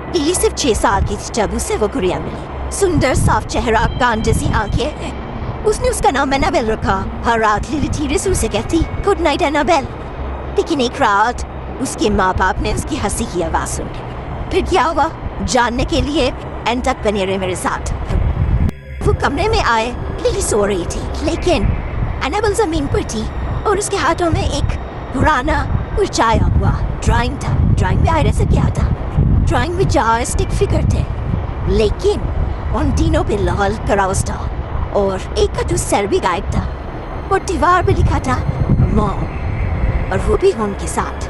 Lily सिर्फ 6 साल की थी जब उसे वो गुड़िया मिली। सुंदर साफ चेहरा, कान जैसी आंखें। उसने उसका नाम एनाबेल रखा। हर रात लिली धीरे से उसे कहती गुड नाइट एनाबेल। लेकिन एक रात उसके माँ बाप ने उसकी हंसी की आवाज सुनी। फिर क्या हुआ जानने के लिए एंड तक बने रहे मेरे साथ। वो कमरे में आए, लिली सो रही थी लेकिन एनाबेल जमीन पर थी और उसके हाथों में एक पुराना कुर्चाया हुआ ड्राइंग था। ड्राइंग में आयरस से क्या था? ड्राइंग में 4 स्टिक फिगर थे लेकिन उन तीनों पे लाल क्रॉस था और एक का जो सर भी गायब था और दीवार पे लिखा था मॉम, और वो भी उनके साथ।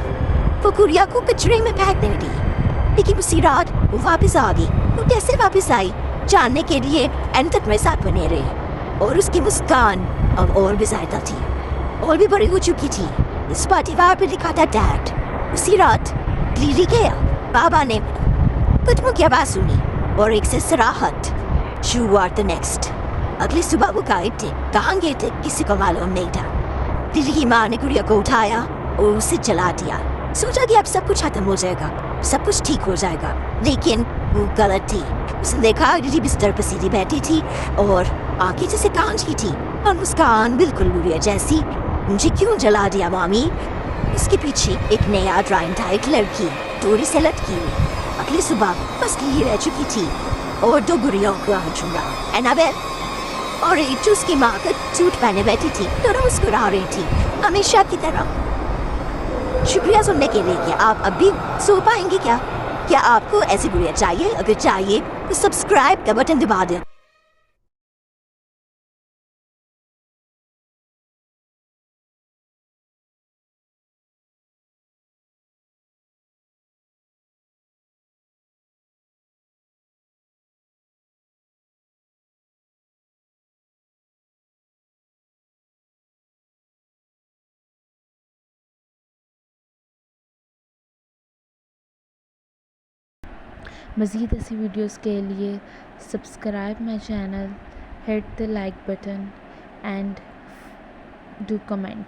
वो गुड़िया को कचरे में फेंक देने दी लेकिन उसी रात वो वापस आ गई। वो कैसे वापस आई जानने के लिए एंड तक मेरे साथ बने रहे। और उसकी मुस्कान अब और भी ज्यादा थी और भी बड़ी हो चुकी थी। इस पर दीवार पे लिखा था डैड। उसी रात लिली के बाबा ने कदमों की आवाज सुनी और एक से सराहत यू आर द नेक्स्ट। अगली सुबह वो गायब थे। कहाँ गए थे किसी को मालूम नहीं था। लिली की माँ ने गुड़िया को उठाया और उसे जला दिया। सोचा कि अब सब कुछ खत्म हो जाएगा, सब कुछ ठीक हो जाएगा, लेकिन वो गलत थी। उसने देखा लिली बिस्तर पर सीधी बैठी थी और आंखें जैसे कांच की थी और मुस्कान बिल्कुल गुड़िया जैसी। मुझे क्यों जला दिया मामी? उसके पीछे एक नया ड्राइंग था, एक लड़की डोरी से लटकी हुई। अगली सुबह बस लिली रह चुकी थी और 2 गुड़ियों को चुना, एनाबेल और एक जो उसकी माँ का सूट पहने बैठी थी। दोनों मुस्कुरा रही थी हमेशा की तरह। शुक्रिया सुनने के लिए। क्या आप अभी सो पाएंगे क्या आपको ऐसी गुड़िया चाहिए? अगर चाहिए तो सब्सक्राइब का बटन दबा दें। मज़ीद ऐसी वीडियोस के लिए subscribe my channel, hit the like button and do comment.